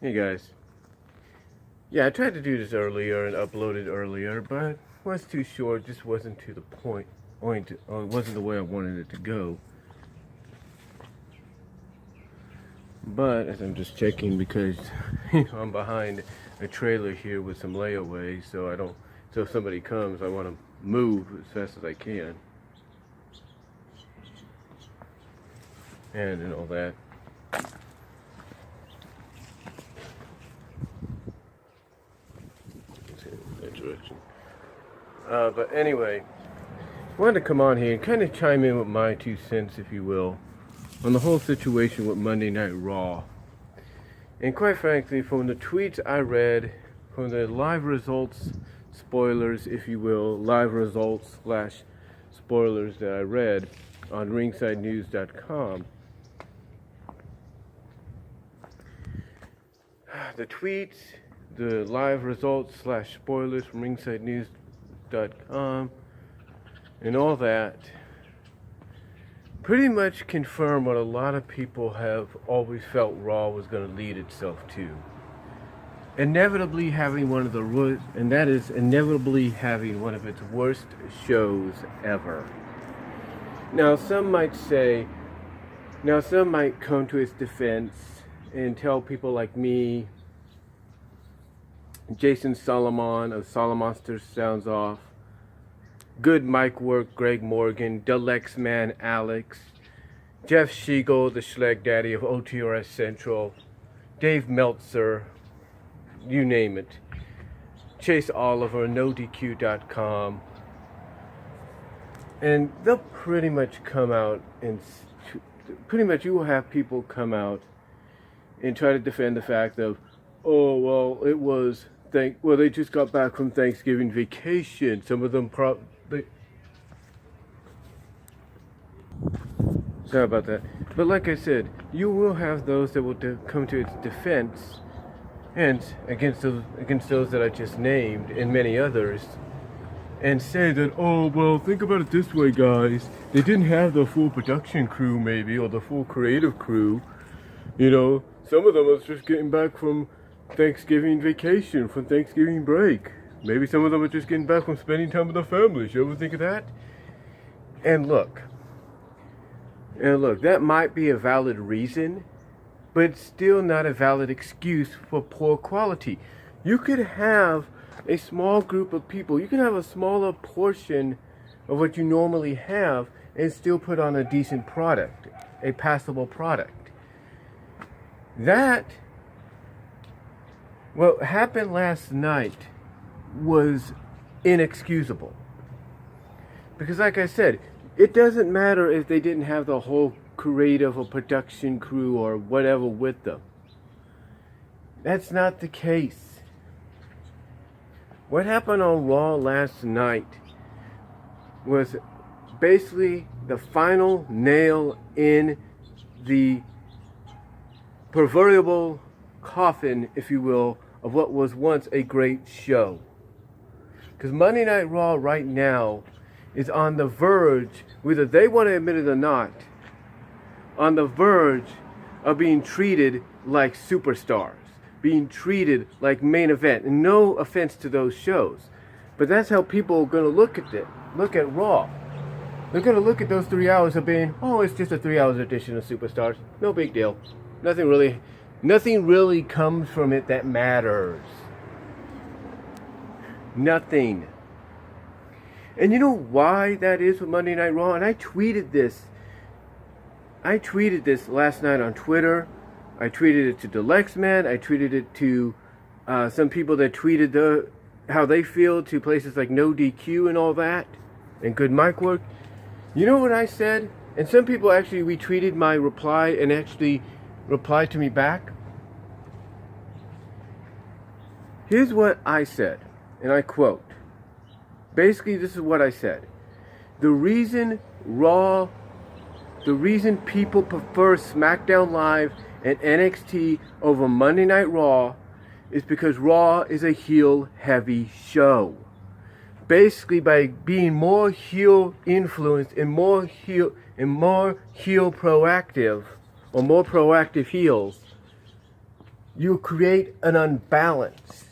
Hey guys. Yeah, I tried to do this earlier and upload it earlier, but it was too short, just wasn't to the point. It wasn't the way I wanted it to go. But as I'm just checking, because I'm behind a trailer here with some layaway, so if somebody comes, I want to move as fast as I can. And all that. That direction. But anyway, I wanted to come on here and kind of chime in with my 2 cents, if you will, on the whole situation with Monday Night Raw. And quite frankly, from the tweets I read, from the live results, spoilers, if you will, live results / spoilers that I read on ringsidenews.com, the tweets, the live results / spoilers from ringsidenews.com, and all that pretty much confirm what a lot of people have always felt Raw was going to lead itself to. Inevitably having one of its worst shows ever. Now some might come to its defense and tell people like me, Jason Solomon of Solomonster Sounds Off, Good Mic Work, Greg Morgan, DALYXMAN, Alex, Jeff Siegel, the Schleg Daddy of OTRS Central, Dave Meltzer, you name it, Chase Oliver, NoDQ.com, and they'll pretty much come out and you will have people come out and try to defend the fact of, oh, well, they just got back from Thanksgiving vacation. Some of them sorry about that. But like I said, you will have those that will come to its defense, and against those that I just named, and many others, and say that, oh, well, think about it this way, guys. They didn't have the full production crew, maybe, or the full creative crew. You know, some of them are just getting back from Thanksgiving vacation, from Thanksgiving break. Maybe some of them are just getting back from spending time with their families. You ever think of that? And look, that might be a valid reason, but it's still not a valid excuse for poor quality. You could have a small group of people, you can have a smaller portion of what you normally have and still put on a decent product, a passable product. What happened last night was inexcusable. Because like I said, it doesn't matter if they didn't have the whole creative or production crew or whatever with them. That's not the case. What happened on Raw last night was basically the final nail in the proverbial coffin, if you will, of what was once a great show. Because Monday Night Raw right now is on the verge, whether they want to admit it or not, on the verge of being treated like superstars, being treated like main event. And no offense to those shows, but that's how people are going to look at Raw. They're going to look at those 3 hours of being, oh, it's just a 3 hours edition of Superstars. No big deal. Nothing really comes from it that matters. Nothing. And you know why that is with Monday Night Raw? And I tweeted this last night on Twitter. I tweeted it to DALYXMAN. I tweeted it to some people that tweeted how they feel to places like NoDQ and all that, and Good Mic Work. You know what I said? And some people actually retweeted my reply and actually replied to me back. Here's what I said, and I quote. Basically, this is what I said. The reason people prefer SmackDown Live and NXT over Monday Night Raw is because Raw is a heel-heavy show. Basically, by being more heel influenced and more heel proactive, or more proactive heels, you create an unbalance.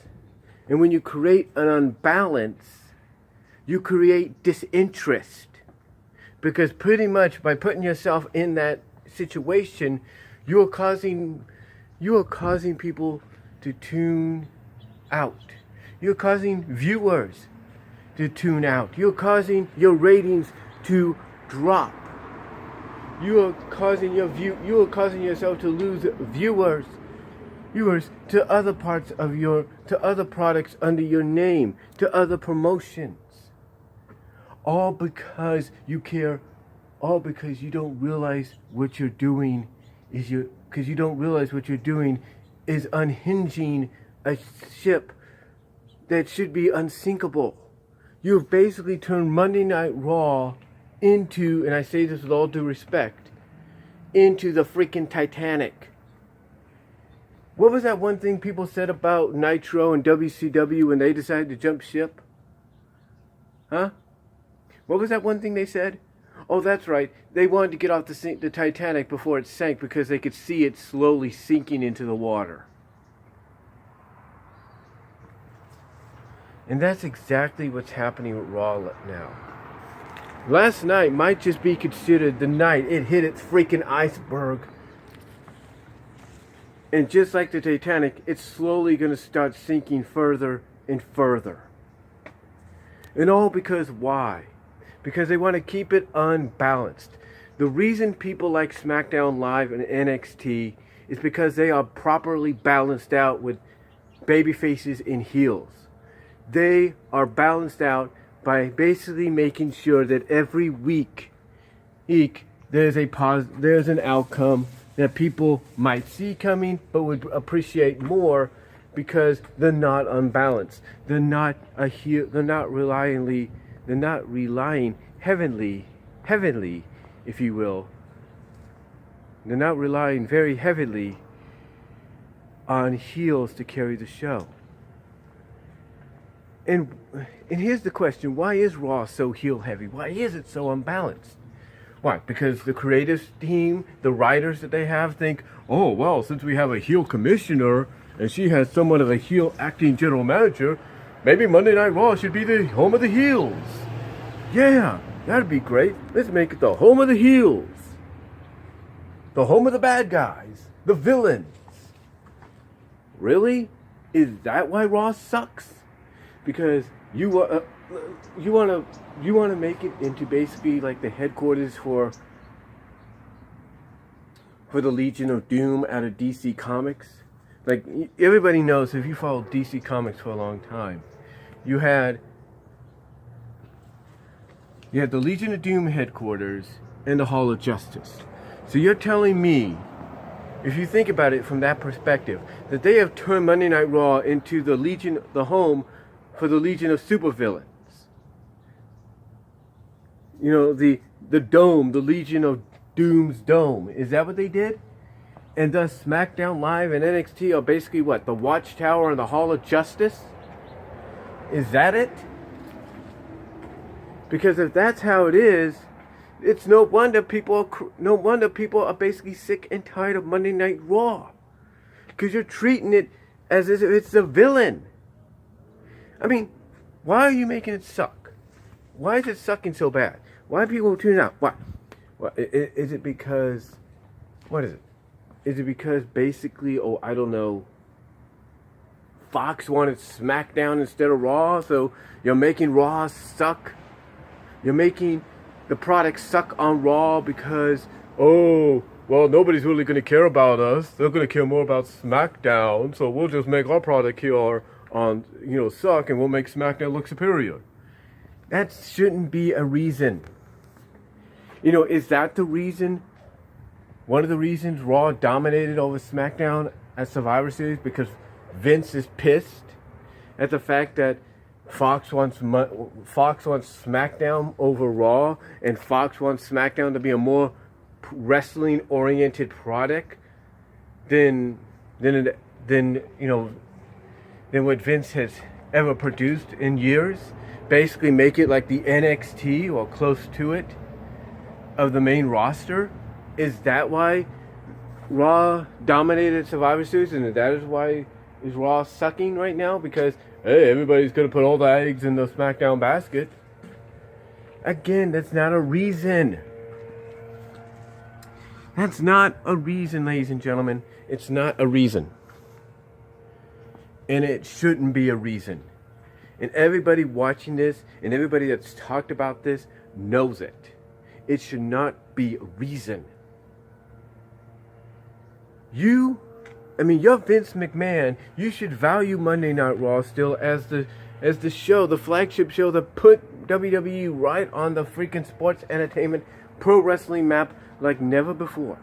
And when you create an unbalance, you create disinterest. Because pretty much by putting yourself in that situation, you are causing people to tune out. You're causing viewers to tune out. You're causing your ratings to drop. You are causing yourself to lose viewers to other products under your name, to other promotions. All because you don't realize what you're doing is unhinging a ship that should be unsinkable. You've basically turned Monday Night Raw into, and I say this with all due respect, into the freaking Titanic. What was that one thing people said about Nitro and WCW when they decided to jump ship? Huh? What was that one thing they said? Oh, that's right. They wanted to get off the Titanic before it sank because they could see it slowly sinking into the water. And that's exactly what's happening with Raw now. Last night might just be considered the night it hit its freaking iceberg. And just like the Titanic, it's slowly going to start sinking further and further. And all because why? Because they want to keep it unbalanced. The reason people like SmackDown Live and NXT is because they are properly balanced out with baby faces and heels. They are balanced out by basically making sure that every week there's an outcome that people might see coming but would appreciate more because they're not unbalanced. They're not relying heavily, if you will. They're not relying very heavily on heels to carry the show. And here's the question, why is Raw so heel heavy? Why is it so unbalanced? Why? Because the creative team, the writers that they have think, oh, well, since we have a heel commissioner and she has somewhat of a heel acting general manager, maybe Monday Night Raw should be the home of the heels. Yeah, that'd be great. Let's make it the home of the heels. The home of the bad guys. The villains. Really? Is that why Raw sucks? Because you want to make it into basically like the headquarters for the Legion of Doom out of DC Comics. Like everybody knows, if you followed DC Comics for a long time, you had the Legion of Doom headquarters and the Hall of Justice. So you're telling me, if you think about it from that perspective, that they have turned Monday Night Raw into the home for the Legion of Supervillains. You know, the Dome, the Legion of Doom's Dome. Is that what they did? And thus SmackDown Live and NXT are basically what? The Watchtower and the Hall of Justice? Is that it? Because if that's how it is, it's no wonder people are basically sick and tired of Monday Night Raw. Because you're treating it as if it's a villain. I mean, why are you making it suck? Why is it sucking so bad? Why are people tuning out? Why? Is it because... What is it? Is it because basically, I don't know, Fox wanted SmackDown instead of Raw, so you're making Raw suck? You're making the product suck on Raw because, well, nobody's really going to care about us. They're going to care more about SmackDown, so we'll just make our product here suck, and we'll make SmackDown look superior. That shouldn't be a reason. Is that the reason? One of the reasons Raw dominated over SmackDown at Survivor Series? Because Vince is pissed at the fact that Fox wants SmackDown over Raw, and Fox wants SmackDown to be a more wrestling-oriented product than what Vince has ever produced in years. Basically make it like the NXT or close to it of the main roster. Is that why Raw dominated Survivor Series, and that is why is Raw sucking right now, because hey, everybody's gonna put all the eggs in the SmackDown basket. Again, that's not a reason. That's not a reason, ladies and gentlemen. It's not a reason. And it shouldn't be a reason. And everybody watching this and everybody that's talked about this knows it. It should not be a reason. You're Vince McMahon. You should value Monday Night Raw still as the show, the flagship show that put WWE right on the freaking sports entertainment pro wrestling map like never before.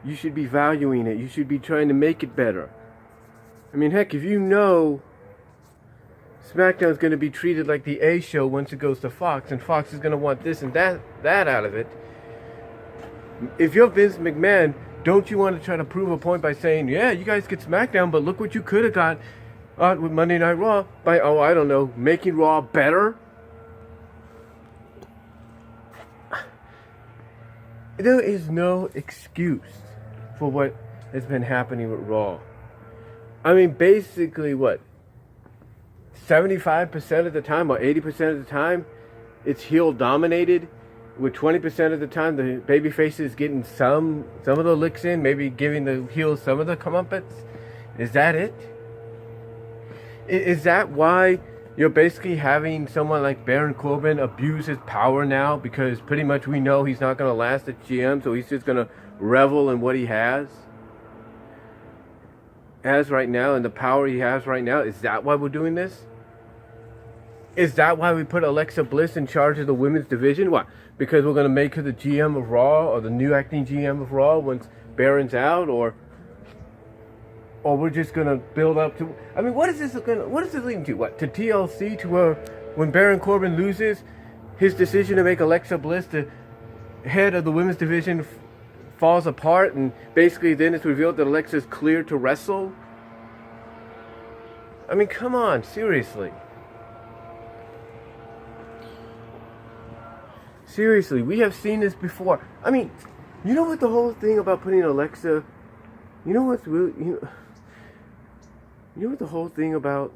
You should be valuing it. You should be trying to make it better. I mean, heck, if you know SmackDown is going to be treated like the A show once it goes to Fox, and Fox is going to want this and that out of it. If you're Vince McMahon, don't you want to try to prove a point by saying, yeah, you guys get SmackDown, but look what you could have got with Monday Night Raw by, I don't know, making Raw better? There is no excuse for what has been happening with Raw. I mean, basically, what? 75% of the time or 80% of the time, it's heel dominated. With 20% of the time, the babyface is getting some of the licks in, maybe giving the heels some of the comeuppance. Is that it? Is that why you're basically having someone like Baron Corbin abuse his power now? Because pretty much we know he's not going to last at GM, so he's just going to revel in what he has right now and the power he has right now. Is that why we're doing this? Is that why we put Alexa Bliss in charge of the women's division? What? Because we're going to make her the GM of Raw, or the new acting GM of Raw once Baron's out, or we're just going to build up to... I mean, what is this leading to? What? To TLC? To where when Baron Corbin loses, his decision to make Alexa Bliss the head of the women's division falls apart, and basically then it's revealed that Alexa's cleared to wrestle? I mean, come on, seriously. Seriously, we have seen this before. I mean, you know what the whole thing about putting Alexa... You know what's really... You know what the whole thing about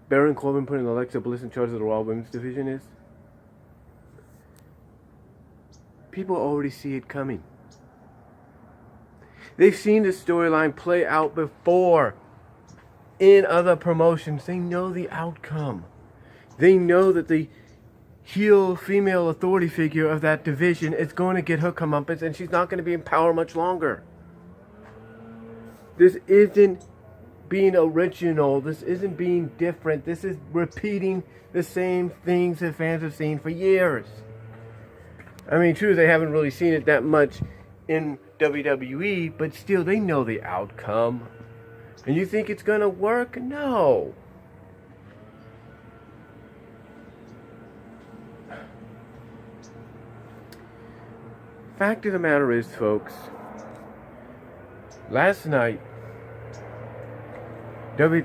Baron Corbin putting Alexa Bliss in charge of the Raw Women's Division is? People already see it coming. They've seen this storyline play out before in other promotions. They know the outcome. They know that the heel female authority figure of that division is going to get her comeuppance, and she's not going to be in power much longer. This isn't being original. This isn't being different. This is repeating the same things that fans have seen for years. I mean, true, they haven't really seen it that much in WWE, but still, they know the outcome. And you think it's going to work? No. Fact of the matter is, folks, last night,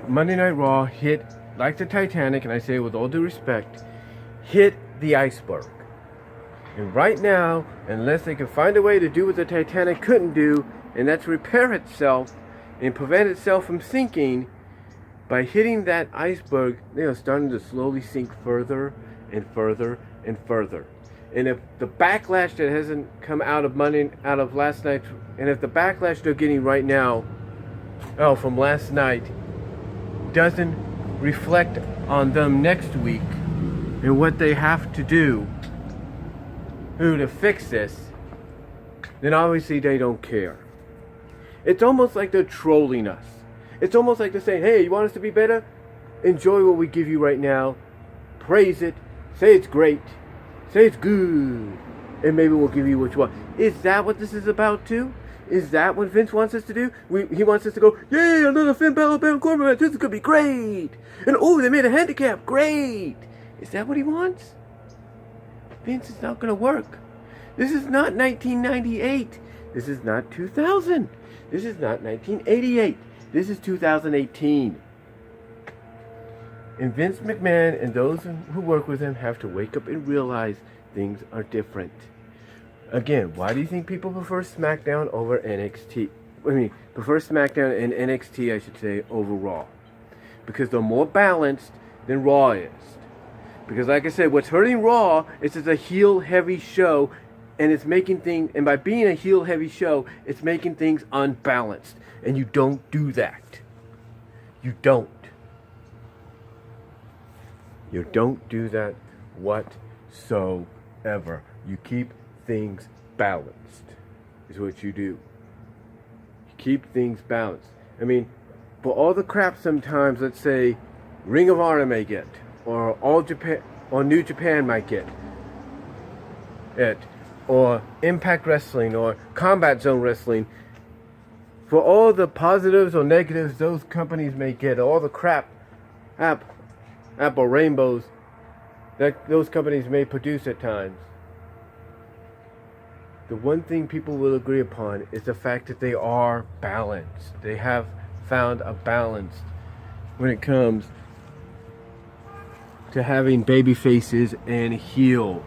Monday Night Raw hit, like the Titanic, and I say it with all due respect, hit the iceberg. And right now, unless they can find a way to do what the Titanic couldn't do, and that's repair itself and prevent itself from sinking, by hitting that iceberg, they are starting to slowly sink further and further and further. And if the backlash that hasn't come out of last night, and if the backlash they're getting right now, from last night, doesn't reflect on them next week and what they have to do to fix this, then obviously they don't care. It's almost like they're trolling us. It's almost like they're saying, hey, you want us to be better? Enjoy what we give you right now. Praise it. Say it's great. Say it's good, and maybe we'll give you what you want. Is that what this is about too? Is that what Vince wants us to do? He wants us to go, yay, another Finn Balor, Baron Corbin match. This is going to be great. And they made a handicap. Great. Is that what he wants? Vince, it's not going to work. This is not 1998. This is not 2000. This is not 1988. This is 2018. And Vince McMahon and those who work with him have to wake up and realize things are different. Again, why do you think people prefer SmackDown over NXT? Prefer SmackDown and NXT, I should say, over Raw. Because they're more balanced than Raw is. Because like I said, what's hurting Raw is it's a heel-heavy show, and it's making things, and by being a heel-heavy show, it's making things unbalanced. And you don't do that. You don't. You don't do that whatsoever. You keep things balanced, is what you do. You keep things balanced. I mean, for all the crap sometimes, let's say, Ring of Honor may get, or All Japan, or New Japan might get it, or Impact Wrestling, or Combat Zone Wrestling. For all the positives or negatives those companies may get, all the crap, apple rainbows that those companies may produce at times, the one thing people will agree upon is the fact that they are balanced. They have found a balance when it comes to having baby faces and heels.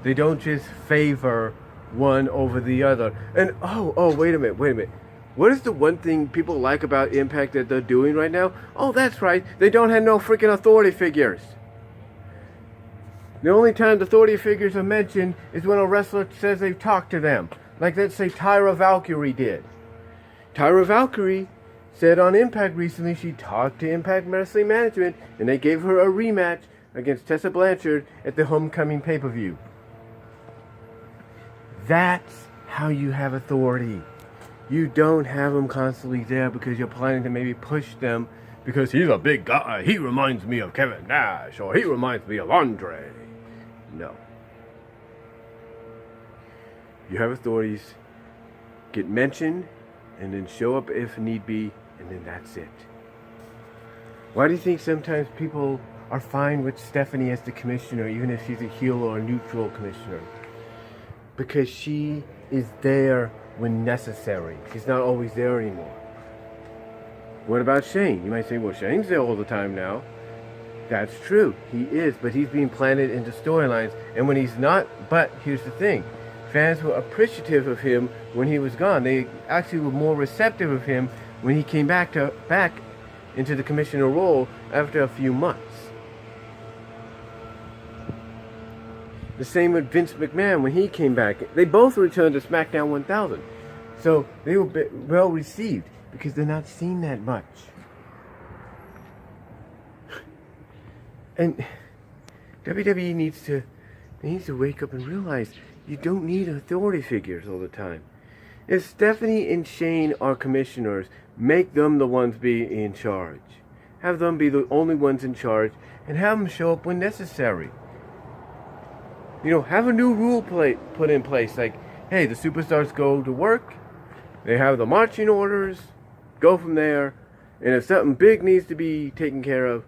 They don't just favor one over the other. And wait a minute. What is the one thing people like about Impact that they're doing right now? Oh, that's right. They don't have no freaking authority figures. The only time the authority figures are mentioned is when a wrestler says they've talked to them. Like, let's say Tyra Valkyrie did. Tyra Valkyrie said on Impact recently she talked to Impact Wrestling Management and they gave her a rematch against Tessa Blanchard at the Homecoming pay-per-view. That's how you have authority. You don't have them constantly there because you're planning to maybe push them because he's a big guy. He reminds me of Kevin Nash, or he reminds me of Andre. No. You have authorities get mentioned and then show up if need be, and then that's it. Why do you think sometimes people are fine with Stephanie as the commissioner, even if she's a heel or a neutral commissioner? Because she is there when necessary. She's not always there anymore. What about Shane? You might say, well, Shane's there all the time now. That's true. He is, but he's being planted into storylines. And when he's not, but here's the thing. Fans were appreciative of him when he was gone. They actually were more receptive of him when he came back into the commissioner role after a few months. The same with Vince McMahon when he came back. They both returned to SmackDown 1000. So they were well received because they're not seen that much. And WWE needs to wake up and realize you don't need authority figures all the time. If Stephanie and Shane are commissioners, make them the ones be in charge. Have them be the only ones in charge and have them show up when necessary. You know, have a new rule put in place, like, hey, the superstars go to work, they have the marching orders, go from there, and if something big needs to be taken care of,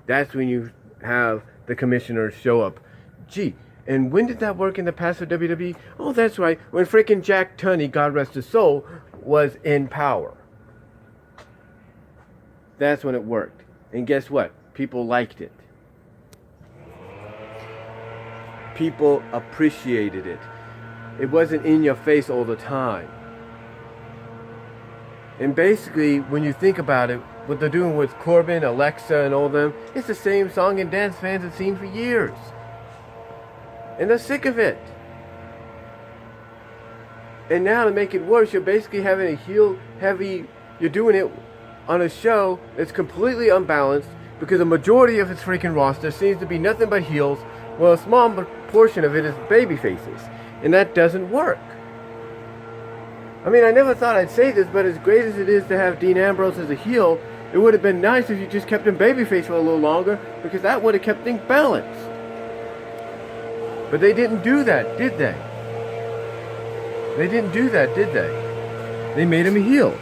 that's when you have the commissioners show up. Gee, and when did that work in the past for WWE? Oh, that's right, when freaking Jack Tunney, God rest his soul, was in power. That's when it worked. And guess what? People liked it. People appreciated it. It wasn't in your face all the time. And basically, when you think about it, what they're doing with Corbin, Alexa, and all them, it's the same song and dance fans have seen for years. And they're sick of it. And now to make it worse, you're basically having a heel-heavy, you're doing it on a show that's completely unbalanced because the majority of its freaking roster seems to be nothing but heels, while a small portion of it is baby faces. And that doesn't work. I mean, I never thought I'd say this, but as great as it is to have Dean Ambrose as a heel, it would have been nice if you just kept him babyface for a little longer, because that would have kept things balanced. But they didn't do that, did they? They didn't do that, did they? They made him a heel.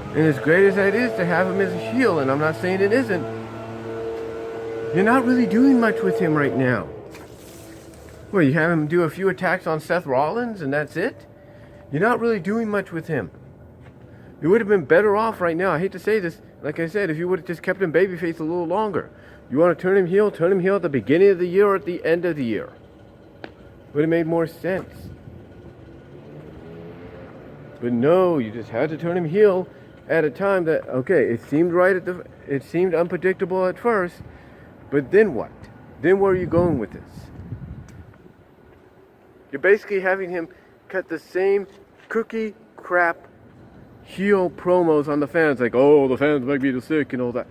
And as great as that is to have him as a heel, and I'm not saying it isn't, you're not really doing much with him right now. Well, you have him do a few attacks on Seth Rollins, and that's it? You're not really doing much with him. You would have been better off right now. I hate to say this, like I said, if you would have just kept him babyface a little longer. You want to turn him heel at the beginning of the year or at the end of the year. Would have made more sense. But no, you just had to turn him heel at a time that, okay, it seemed right it seemed unpredictable at first, but then what? Then where are you going with this? You're basically having him cut the same cookie crap heel promos on the fans, like, oh, the fans might be sick and all that.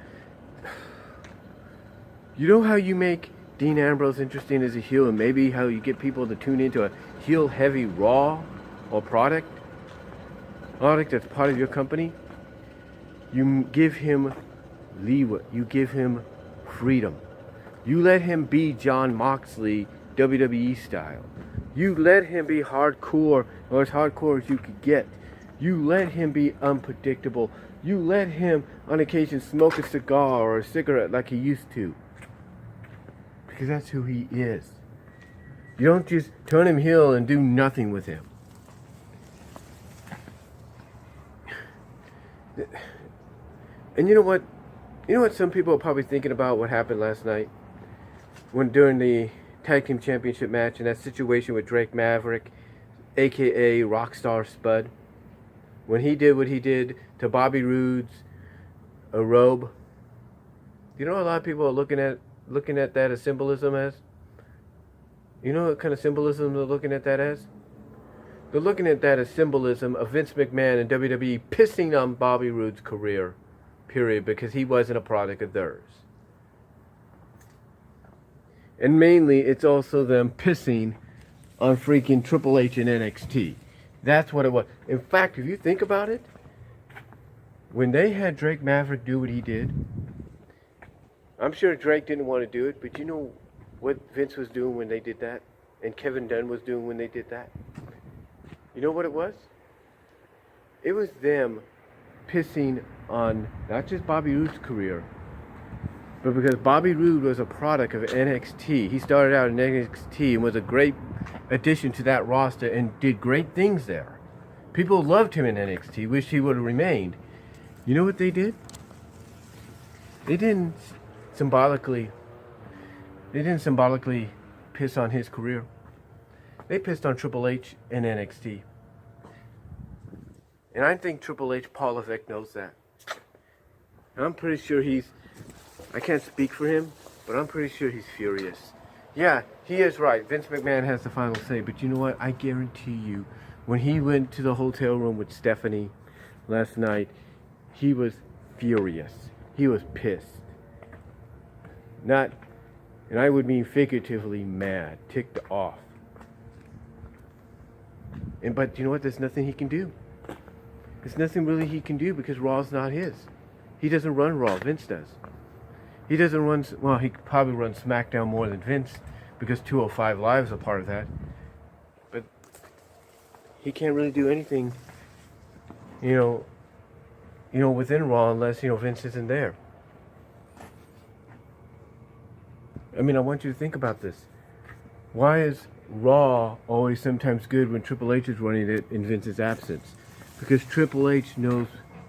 You know how you make Dean Ambrose interesting as a heel, and maybe how you get people to tune into a heel heavy Raw or product that's part of your company? You give him leeway, you give him freedom. You let him be Jon Moxley WWE style. You let him be hardcore, or as hardcore as you could get. You let him be unpredictable. You let him on occasion smoke a cigar or a cigarette like he used to. Because that's who he is. You don't just turn him heel and do nothing with him. And you know what? You know what some people are probably thinking about what happened last night? During the Tag Team Championship match and that situation with Drake Maverick, aka Rockstar Spud. When he did what he did to Bobby Roode's robe. You know what a lot of people are looking at that as symbolism as? You know what kind of symbolism they're looking at that as? They're looking at that as symbolism of Vince McMahon and WWE pissing on Bobby Roode's career, period, because he wasn't a product of theirs. And mainly, it's also them pissing on freaking Triple H and NXT. That's what it was. In fact, if you think about it, when they had Drake Maverick do what he did, I'm sure Drake didn't want to do it, but you know what Vince was doing when they did that? And Kevin Dunn was doing when they did that? You know what it was? It was them pissing on not just Bobby Roode's career, but because Bobby Roode was a product of NXT. He started out in NXT and was a great addition to that roster and did great things there. People loved him in NXT, wished he would have remained. You know what they did? They didn't symbolically piss on his career. They pissed on Triple H and NXT. And I think Triple H, Paul Levesque, knows that. And I'm pretty sure I can't speak for him, but I'm pretty sure he's furious. Yeah, he is right. Vince McMahon has the final say. But you know what? I guarantee you, when he went to the hotel room with Stephanie last night, he was furious. He was pissed. And I would mean figuratively mad, ticked off. But you know what? There's nothing he can do. There's nothing really he can do because Raw's not his. He doesn't run Raw. Vince does. He doesn't run, well, he probably runs SmackDown more than Vince because 205 Live is a part of that. But he can't really do anything, within Raw unless, Vince isn't there. I mean, I want you to think about this. Why is Raw always sometimes good when Triple H is running it in Vince's absence? Because Triple H knows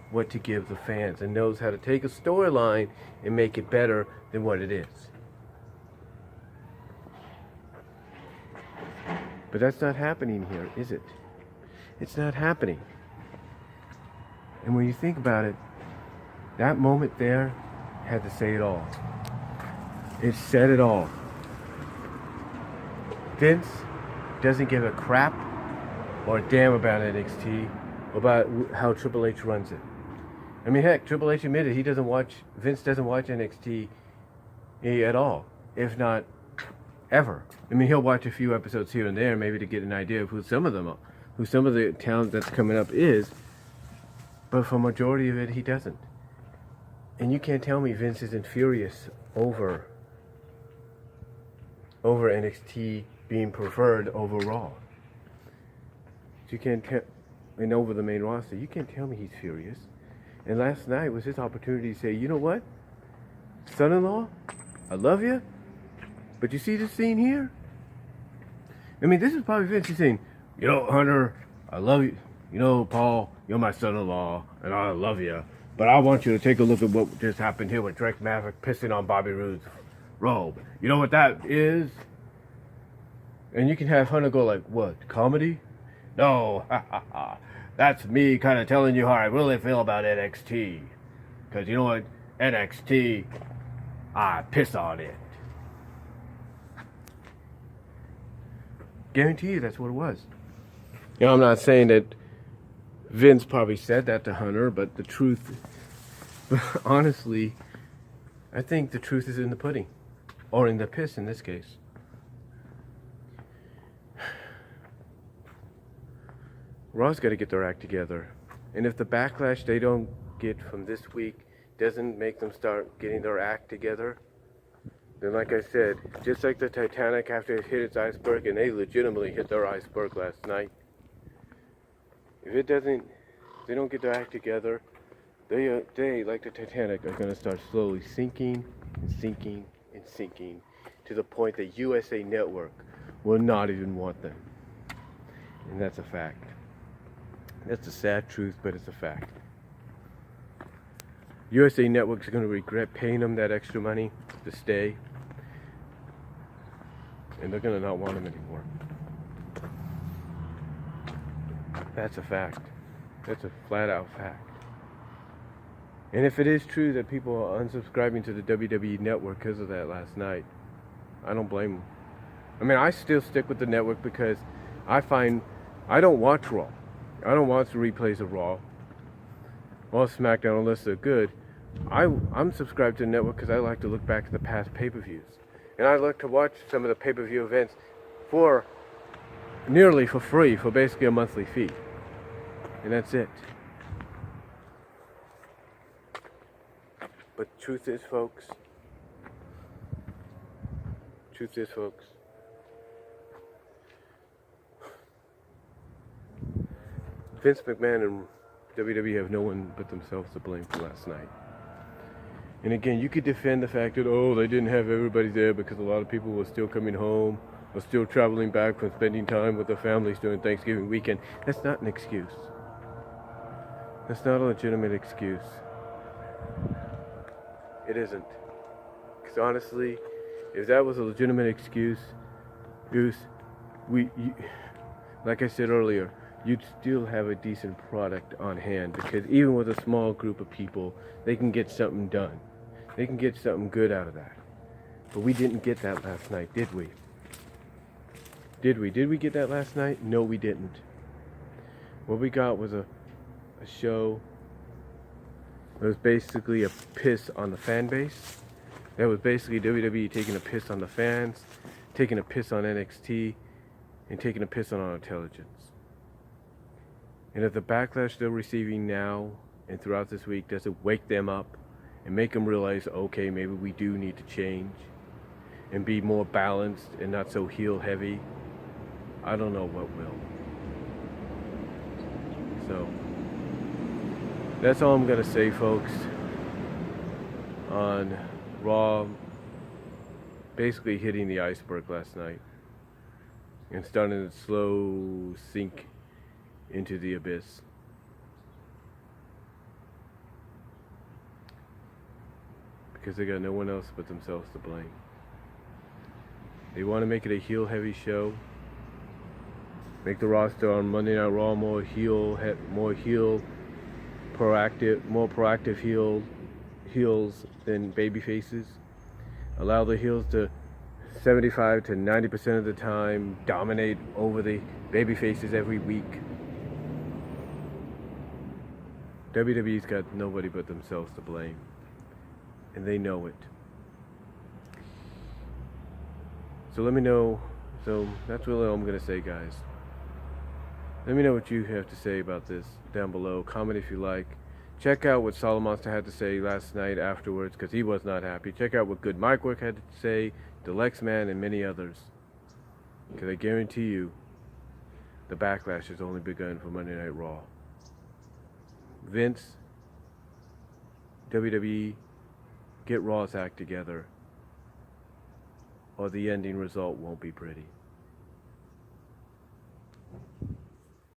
what to give the fans and knows how to take a storyline and make it better than what it is. But that's not happening here, is it? It's not happening. And when you think about it, that moment there had to say it all. It said it all. Vince doesn't give a crap or a damn about NXT, about how Triple H runs it. I mean, heck, Triple H admitted Vince doesn't watch NXT at all, if not ever. I mean, he'll watch a few episodes here and there, maybe to get an idea of who some of the talent that's coming up is, but for a majority of it, he doesn't. And you can't tell me Vince isn't furious over NXT being preferred over Raw. You can't and over the main roster. You can't tell me he's furious. And last night was his opportunity to say, you know what? Son-in-law, I love you, but you see this scene here? I mean, this is probably Vince. He's saying, Hunter, I love you. Paul, you're my son-in-law, and I love you. But I want you to take a look at what just happened here with Drake Maverick pissing on Bobby Roode's robe. You know what that is? And you can have Hunter go like, what, comedy? No, ha ha ha. That's me kind of telling you how I really feel about NXT. Because you know what? NXT, I piss on it. Guarantee you that's what it was. You know, I'm not saying that Vince probably said that to Hunter, but the truth, honestly, I think the truth is in the pudding. Or in the piss in this case. Raw's got to get their act together. And if the backlash they don't get from this week doesn't make them start getting their act together, then like I said, just like the Titanic after it hit its iceberg, and they legitimately hit their iceberg last night, if they don't get their act together, they like the Titanic, are going to start slowly sinking and sinking and sinking to the point that USA Network will not even want them. And that's a fact. That's a sad truth, but it's a fact. USA Network's going to regret paying them that extra money to stay. And they're going to not want them anymore. That's a fact. That's a flat out fact. And if it is true that people are unsubscribing to the WWE Network because of that last night, I don't blame them. I mean, I still stick with the network because I find I don't watch Raw. I don't watch the replays of Raw or SmackDown unless they're good. I'm subscribed to the network because I like to look back at the past pay-per-views. And I like to watch some of the pay-per-view events nearly for free, for basically a monthly fee. And that's it. But truth is, folks, Vince McMahon and WWE have no one but themselves to blame for last night. And again, you could defend the fact that, they didn't have everybody there because a lot of people were still coming home, or still traveling back from spending time with their families during Thanksgiving weekend. That's not an excuse. That's not a legitimate excuse. It isn't. Because honestly, if that was a legitimate excuse, like I said earlier, you'd still have a decent product on hand, because even with a small group of people, they can get something done. They can get something good out of that. But we didn't get that last night, did we? Did we? Did we get that last night? No, we didn't. What we got was a show that was basically a piss on the fan base. That was basically WWE taking a piss on the fans, taking a piss on NXT, and taking a piss on our intelligence. And if the backlash they're receiving now and throughout this week doesn't wake them up and make them realize, okay, maybe we do need to change and be more balanced and not so heel heavy, I don't know what will. So that's all I'm gonna say, folks, on Raw basically hitting the iceberg last night and starting to slow sink into the abyss. Because they got no one else but themselves to blame. They want to make it a heel heavy show. Make the roster on Monday Night Raw more proactive heels than baby faces. Allow the heels to 75 to 90% of the time dominate over the baby faces every week. WWE's got nobody but themselves to blame, and they know it. So let me know. So that's really all I'm gonna say, guys. Let me know what you have to say about this down below. Comment if you like. Check out what Solomonster had to say last night afterwards, because he was not happy. Check out what Good Mic Work had to say, DALYXMAN, and many others. Because I guarantee you, the backlash has only begun for Monday Night Raw. Vince, WWE, get Raw's act together, or the ending result won't be pretty.